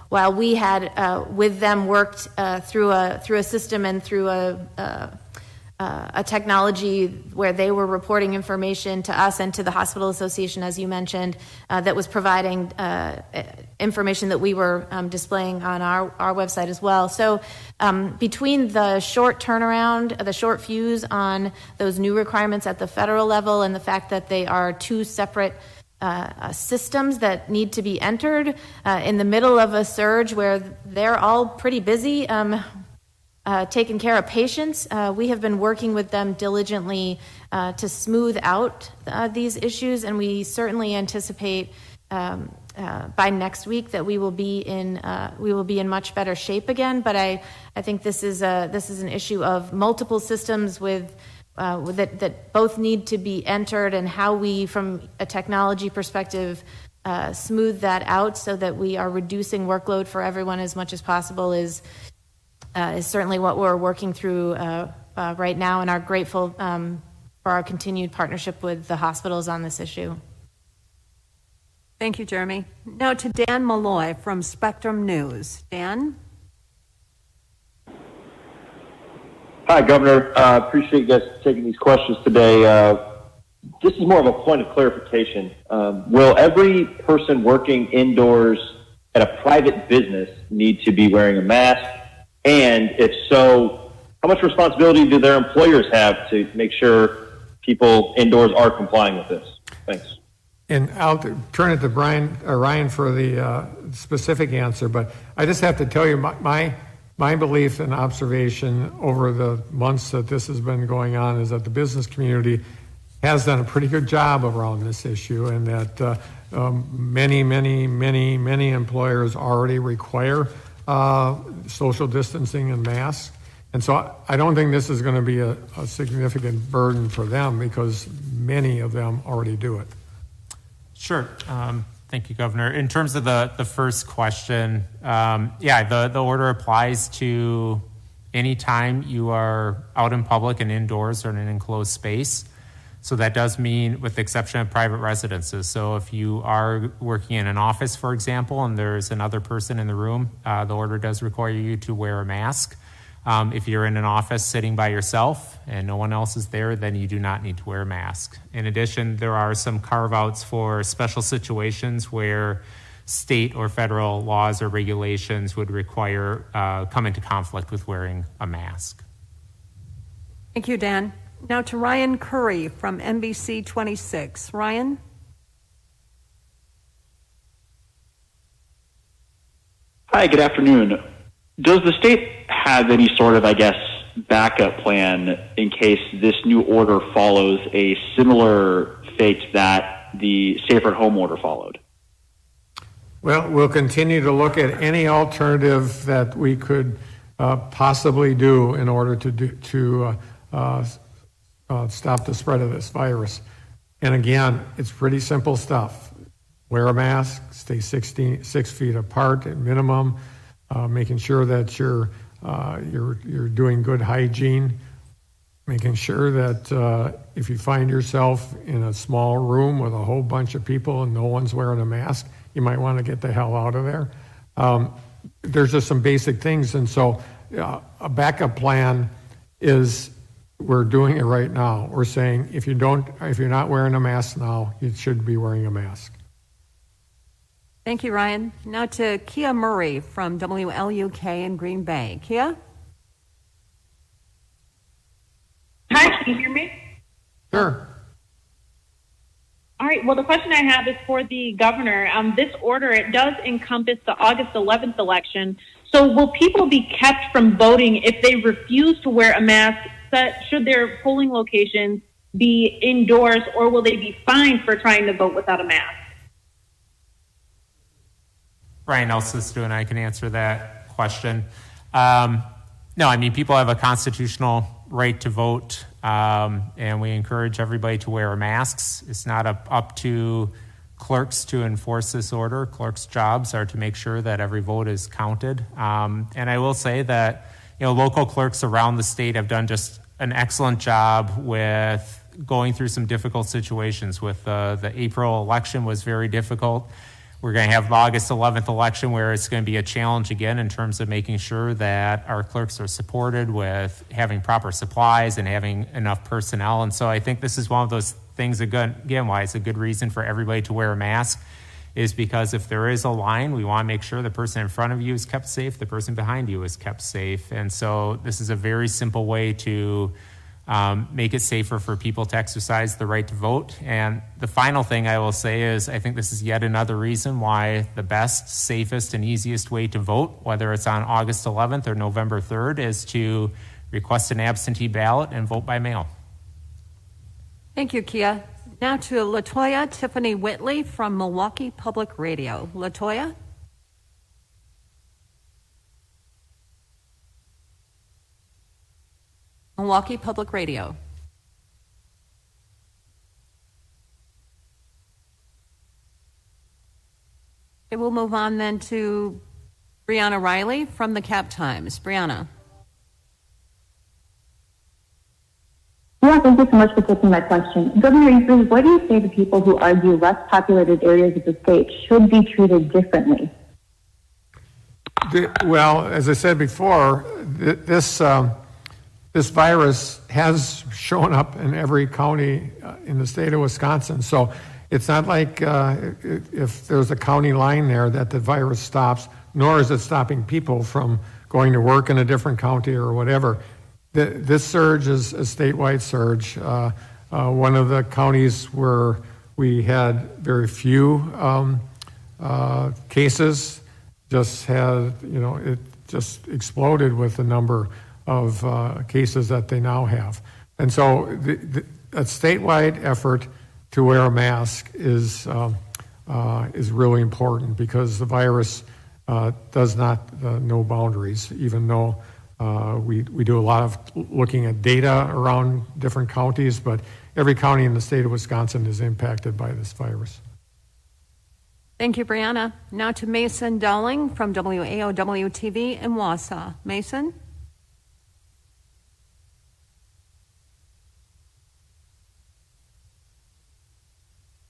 Speaker 4: while we had with them worked through a system and through a technology where they were reporting information to us and to the hospital association, as you mentioned, that was providing information that we were displaying on our website as well. So between the short turnaround, the short fuse on those new requirements at the federal level, and the fact that they are two separate systems that need to be entered in the middle of a surge where they're all pretty busy taking care of patients, we have been working with them diligently to smooth out these issues, and we certainly anticipate by next week that we will be in much better shape again. But I think this is an issue of multiple systems with that both need to be entered, and how we, from a technology perspective, smooth that out so that we are reducing workload for everyone as much as possible is certainly what we're working through right now, and are grateful for our continued partnership with the hospitals on this issue.
Speaker 2: Thank you, Jeremy. Now to Dan Malloy from Spectrum News. Dan?
Speaker 19: Hi, Governor. Appreciate you guys taking these questions today. This is more of a point of clarification. Will every person working indoors at a private business need to be wearing a mask? And if so, how much responsibility do their employers have to make sure people indoors are complying with this? Thanks.
Speaker 3: And I'll turn it to Ryan for the specific answer, but I just have to tell you my belief and observation over the months that this has been going on is that the business community has done a pretty good job around this issue, and that many employers already require social distancing and masks. And so I don't think this is going to be a significant burden for them, because many of them already do it.
Speaker 6: Sure. Thank you, Governor. In terms of the first question, the order applies to any time you are out in public and indoors or in an enclosed space. So that does mean, with the exception of private residences. So if you are working in an office, for example, and there's another person in the room, the order does require you to wear a mask. If you're in an office sitting by yourself and no one else is there, then you do not need to wear a mask. In addition, there are some carve-outs for special situations where state or federal laws or regulations would require come into conflict with wearing a mask.
Speaker 2: Thank you, Dan. Now to Ryan Curry from NBC 26. Ryan?
Speaker 20: Hi, good afternoon. Does the state have any sort of, backup plan in case this new order follows a similar fate that the safer at home order followed?
Speaker 3: Well, we'll continue to look at any alternative that we could possibly do in order to stop the spread of this virus. And again, it's pretty simple stuff. Wear a mask, stay 6 feet apart at minimum, making sure that you're doing good hygiene, making sure that if you find yourself in a small room with a whole bunch of people and no one's wearing a mask, you might want to get the hell out of there. There's just some basic things, and so a backup plan is, we're doing it right now. We're saying if you're not wearing a mask now, you should be wearing a mask.
Speaker 2: Thank you, Ryan. Now to Kia Murray from WLUK in Green Bay. Kia?
Speaker 21: Hi, can you hear me?
Speaker 3: Sure.
Speaker 21: All right. Well, the question I have is for the governor. This order, it does encompass the August 11th election. So will people be kept from voting if they refuse to wear a mask? Should their polling locations be indoors, or will they be fined for trying to vote without a mask?
Speaker 6: Nilsestuen, I can answer that question. No, people have a constitutional right to vote, and we encourage everybody to wear masks. It's not up to clerks to enforce this order. Clerks' jobs are to make sure that every vote is counted. And I will say that local clerks around the state have done just an excellent job with going through some difficult situations. With the April election was very difficult. We're going to have the August 11th election where it's going to be a challenge again in terms of making sure that our clerks are supported with having proper supplies and having enough personnel. And so I think this is one of those things, again, why it's a good reason for everybody to wear a mask, is because if there is a line, we want to make sure the person in front of you is kept safe, the person behind you is kept safe. And so this is a very simple way to make it safer for people to exercise the right to vote. And the final thing I will say is I think this is yet another reason why the best, safest, and easiest way to vote, whether it's on August 11th or November 3rd, is to request an absentee ballot and vote by mail.
Speaker 2: Thank you, Kia. Now to LaToya Tiffany Whitley from Milwaukee Public Radio. LaToya? Milwaukee Public Radio. Okay, we'll move on then to Brianna Riley from the Cap Times. Brianna.
Speaker 1: Yeah, thank you so much for taking my question. Governor Easley, what do you say to people who argue less populated areas of the state should be treated differently?
Speaker 3: Well, as I said before, this virus has shown up in every county in the state of Wisconsin. So it's not like if there's a county line there that the virus stops, nor is it stopping people from going to work in a different county or whatever. This surge is a statewide surge. One of the counties where we had very few cases just had, it just exploded with the number of cases that they now have. And so a statewide effort to wear a mask is really important because the virus does not know boundaries, even though we do a lot of looking at data around different counties, but every county in the state of Wisconsin is impacted by this virus.
Speaker 2: Thank you, Brianna. Now to Mason Dowling from WAOW-TV in Wausau. Mason?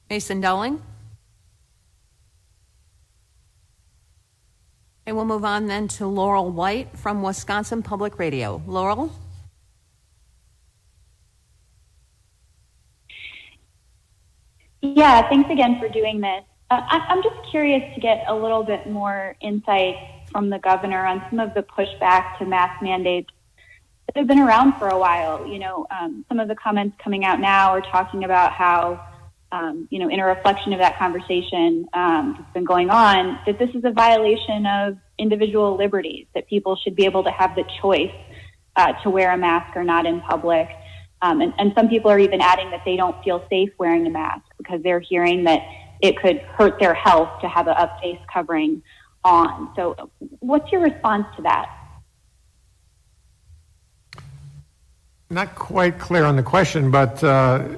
Speaker 2: Mason Dowling? And we'll move on then to Laurel White from Wisconsin Public Radio. Laurel?
Speaker 22: Yeah, thanks again for doing this. I'm just curious to get a little bit more insight from the governor on some of the pushback to mask mandates that have been around for a while. Some of the comments coming out now are talking about how, in a reflection of that conversation that's been going on, that this is a violation of individual liberties, that people should be able to have the choice to wear a mask or not in public. And some people are even adding that they don't feel safe wearing a mask because they're hearing that it could hurt their health to have a face covering on. So what's your response to that?
Speaker 3: Not quite clear on the question, but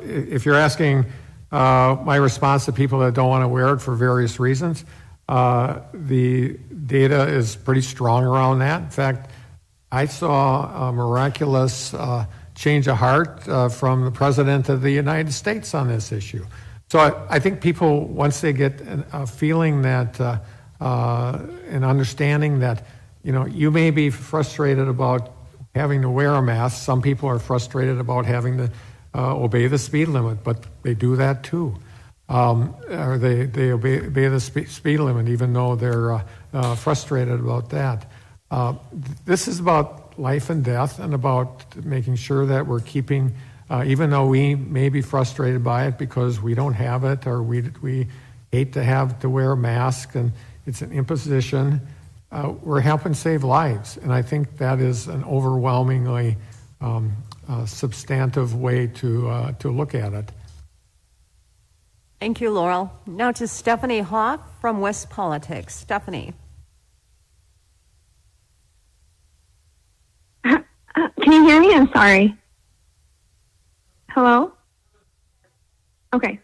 Speaker 3: if you're asking my response to people that don't want to wear it for various reasons, the data is pretty strong around that. In fact, I saw a miraculous change of heart from the President of the United States on this issue. So I think people, once they get a feeling that, an understanding that, you may be frustrated about having to wear a mask. Some people are frustrated about having to obey the speed limit, but they do that too. Or they obey the speed limit even though they're frustrated about that. This is about life and death and about making sure that we're keeping, even though we may be frustrated by it because we don't have it or we hate to have to wear a mask and it's an imposition, we're helping save lives. And I think that is an overwhelmingly substantive way to look at it.
Speaker 2: Thank you, Laurel. Now to Stephanie Hoff from West Politics. Stephanie.
Speaker 23: Can you hear me? I'm sorry. Hello? Okay.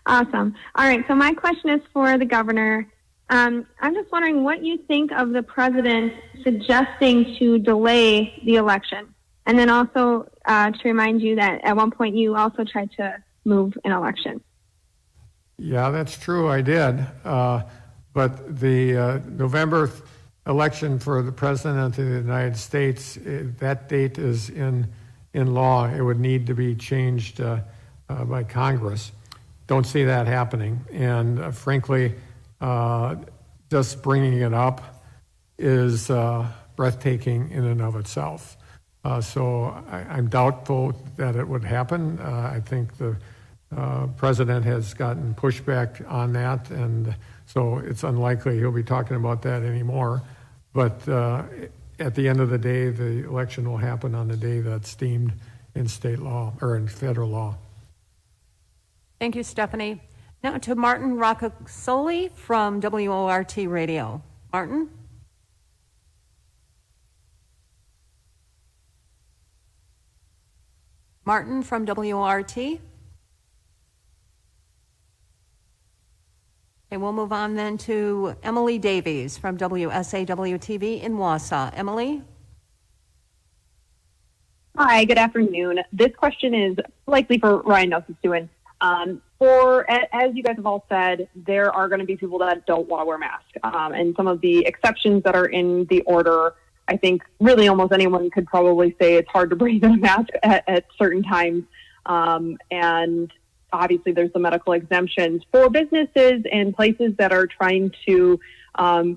Speaker 23: Awesome. All right. So my question is for the governor. I'm just wondering what you think of the president suggesting to delay the election. And then also, to remind you that at one point you also tried to move an election.
Speaker 3: Yeah, that's true. I did. But the November election for the President of the United States, that date is in law. It would need to be changed by Congress. Don't see that happening. And frankly, just bringing it up is breathtaking in and of itself. So I'm doubtful that it would happen. I think the President has gotten pushback on that, and so it's unlikely he'll be talking about that anymore. But at the end of the day, the election will happen on the day that's deemed in state law or in federal law.
Speaker 2: Thank you, Stephanie. Now to Martin Roccasoli from WORT Radio. Martin? Martin from WORT. Okay, we'll move on then to Emily Davies from WSAW-TV in Wausau. Emily?
Speaker 5: Hi, good afternoon. This question is likely for Ryan Nilsestuen. As you guys have all said, there are going to be people that don't want to wear masks. And some of the exceptions that are in the order, I think really almost anyone could probably say it's hard to breathe in a mask at certain times. And obviously there's the medical exemptions for businesses and places that are trying to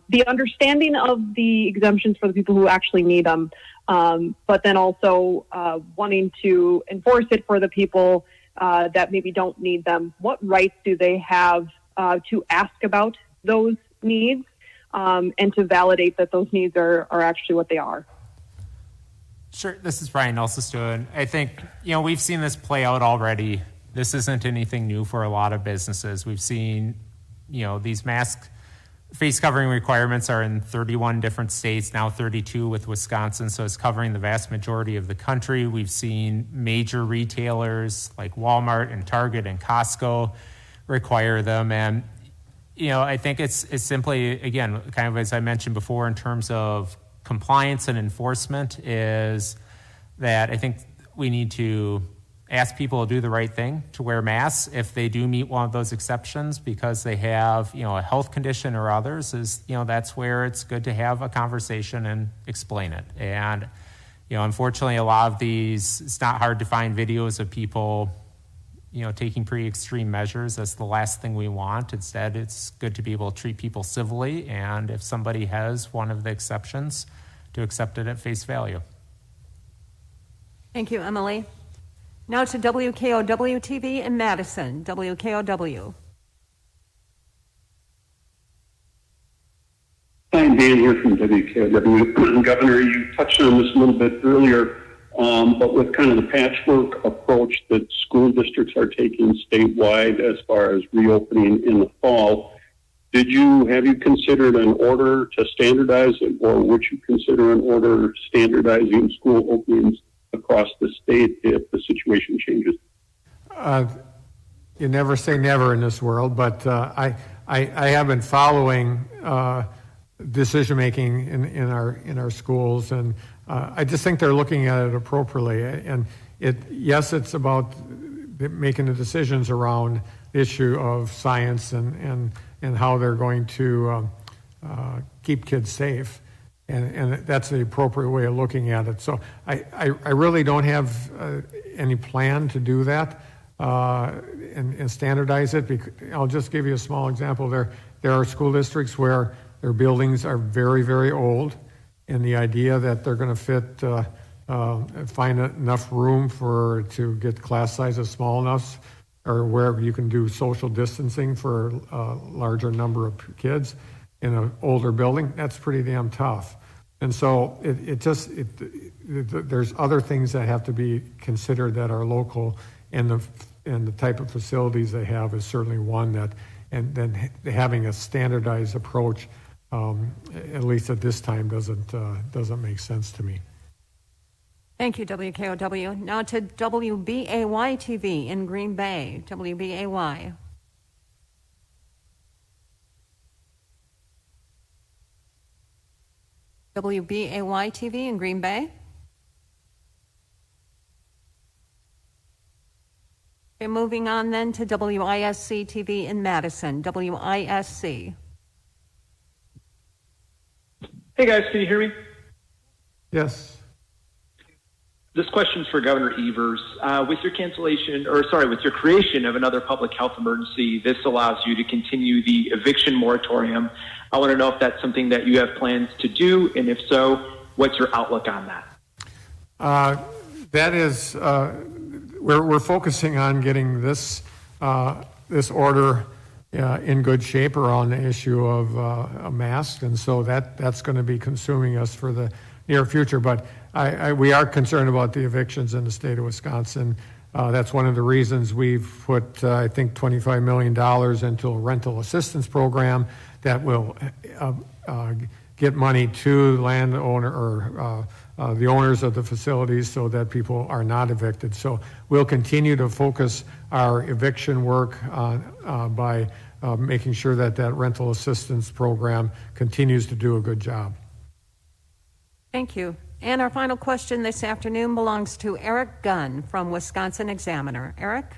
Speaker 5: be understanding of the exemptions for the people who actually need them. But then also wanting to enforce it for the people that maybe don't need them. What rights do they have to ask about those needs and to validate that those needs are actually what they are?
Speaker 6: Sure. This is Ryan Nilsestuen. I think, we've seen this play out already. This isn't anything new for a lot of businesses. We've seen, these face covering requirements are in 31 different states, now 32 with Wisconsin, so it's covering the vast majority of the country. We've seen major retailers like Walmart and Target and Costco require them. And, I think it's simply, again, kind of as I mentioned before, in terms of compliance and enforcement, is that I think we need to ask people to do the right thing, to wear masks if they do meet one of those exceptions because they have, a health condition or others. That's where it's good to have a conversation and explain it. And, unfortunately, a lot of these, it's not hard to find videos of people, taking pretty extreme measures. That's the last thing we want. Instead, it's good to be able to treat people civilly. And if somebody has one of the exceptions, to accept it at face value.
Speaker 2: Thank you, Emily. Now to WKOW-TV in Madison. WKOW.
Speaker 7: Hi, Dan here from WKOW. Governor, you touched on this a little bit earlier, but with kind of the patchwork approach that school districts are taking statewide as far as reopening in the fall, have you considered an order to standardize it, or would you consider an order standardizing school openings across the state if the situation changes?
Speaker 3: You never say never in this world, but I have been following decision making in our schools, and I just think they're looking at it appropriately. And it's about making the decisions around the issue of science and how they're going to keep kids safe. And that's the appropriate way of looking at it. So I really don't have any plan to do that and standardize it. I'll just give you a small example. There are school districts where their buildings are very, very old, and the idea that they're going to find enough room to get class sizes small enough, or where you can do social distancing for a larger number of kids in an older building, that's pretty damn tough. And so there's other things that have to be considered that are local, and the type of facilities they have is certainly one that, and then having a standardized approach, at least at this time, doesn't make sense to me.
Speaker 2: Thank you, WKOW. Now to WBAY-TV in Green Bay. WBAY. WBAY-TV in Green Bay. Okay, moving on then to WISC TV in Madison. WISC.
Speaker 9: Hey guys, can you hear me?
Speaker 3: Yes.
Speaker 9: This question's for Governor Evers. With your creation of another public health emergency, this allows you to continue the eviction moratorium. I want to know if that's something that you have plans to do, and if so, what's your outlook on that?
Speaker 3: That is, we're focusing on getting this order in good shape around the issue of a mask, and so that's going to be consuming us for the near future. But we are concerned about the evictions in the state of Wisconsin. That's one of the reasons we've put, I think, $25 million into a rental assistance program that will get money to landowner or the owners of the facilities so that people are not evicted. So we'll continue to focus our eviction work by making sure that rental assistance program continues to do a good job.
Speaker 2: Thank you. And our final question this afternoon belongs to Eric Gunn from Wisconsin Examiner. Eric?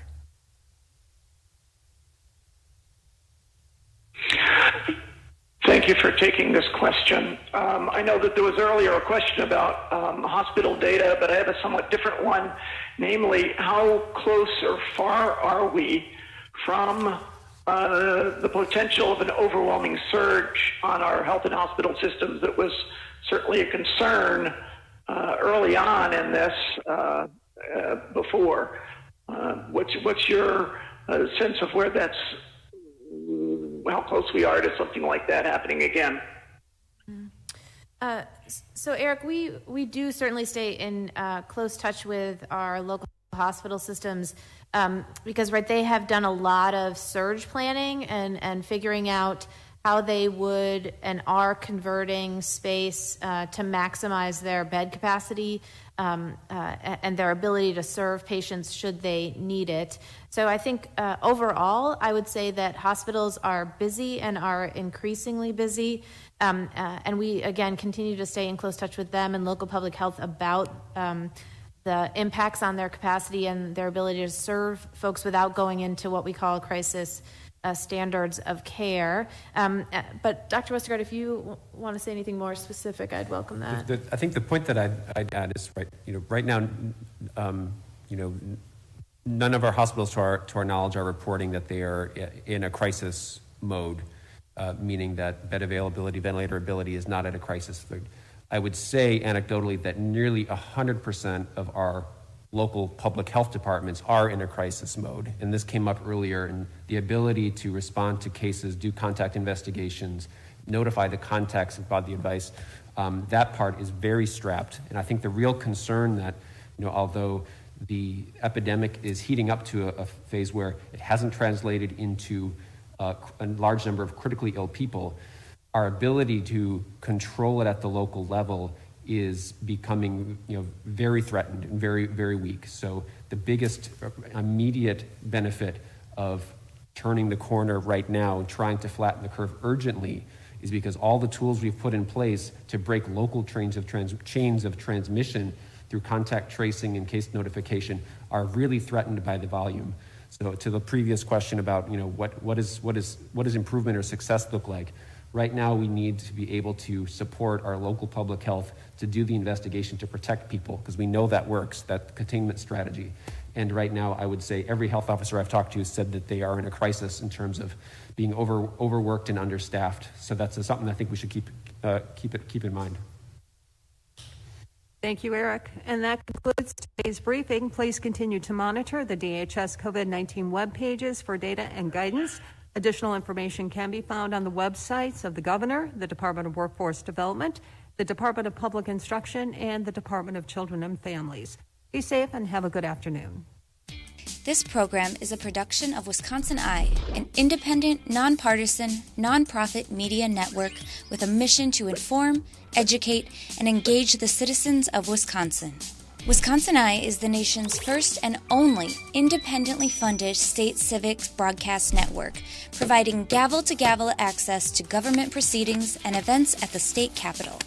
Speaker 10: Thank you for taking this question. I know that there was earlier a question about hospital data, but I have a somewhat different one, namely how close or far are we from the potential of an overwhelming surge on our health and hospital systems that was certainly a concern early on in this before. What's your sense of where that's, how close we are to something like that happening again?
Speaker 4: So Eric, we do certainly stay in close touch with our local hospital systems because they have done a lot of surge planning and figuring out how they would and are converting space to maximize their bed capacity and their ability to serve patients should they need it. So I think overall, I would say that hospitals are busy and are increasingly busy. And we, again, continue to stay in close touch with them and local public health about the impacts on their capacity and their ability to serve folks without going into what we call crisis standards of care. But Dr. Westergaard, if you want to say anything more specific, I'd welcome that.
Speaker 14: I think the point that I'd add is right now, none of our hospitals, to our knowledge, are reporting that they are in a crisis mode, meaning that bed availability, ventilator ability is not at a crisis. I would say anecdotally that nearly 100% of our local public health departments are in a crisis mode. And this came up earlier, and the ability to respond to cases, do contact investigations, notify the contacts about the advice, that part is very strapped. And I think the real concern that, although the epidemic is heating up to a phase where it hasn't translated into a large number of critically ill people, our ability to control it at the local level is becoming, very threatened and very, very weak. So the biggest immediate benefit of turning the corner right now and trying to flatten the curve urgently is because all the tools we've put in place to break local chains of transmission through contact tracing and case notification are really threatened by the volume. So to the previous question about, what does improvement or success look like? Right now, we need to be able to support our local public health to do the investigation to protect people, because we know that works, that containment strategy. And right now, I would say every health officer I've talked to said that they are in a crisis in terms of being overworked and understaffed. So that's something I think we should keep in mind.
Speaker 2: Thank you, Eric. And that concludes today's briefing. Please continue to monitor the DHS COVID-19 web pages for data and guidance. Additional information can be found on the websites of the Governor, the Department of Workforce Development, the Department of Public Instruction, and the Department of Children and Families. Be safe and have a good afternoon.
Speaker 11: This program is a production of WisconsinEye, an independent, nonpartisan, nonprofit media network with a mission to inform, educate, and engage the citizens of Wisconsin. WisconsinEye is the nation's first and only independently funded state civics broadcast network, providing gavel-to-gavel access to government proceedings and events at the state capitol.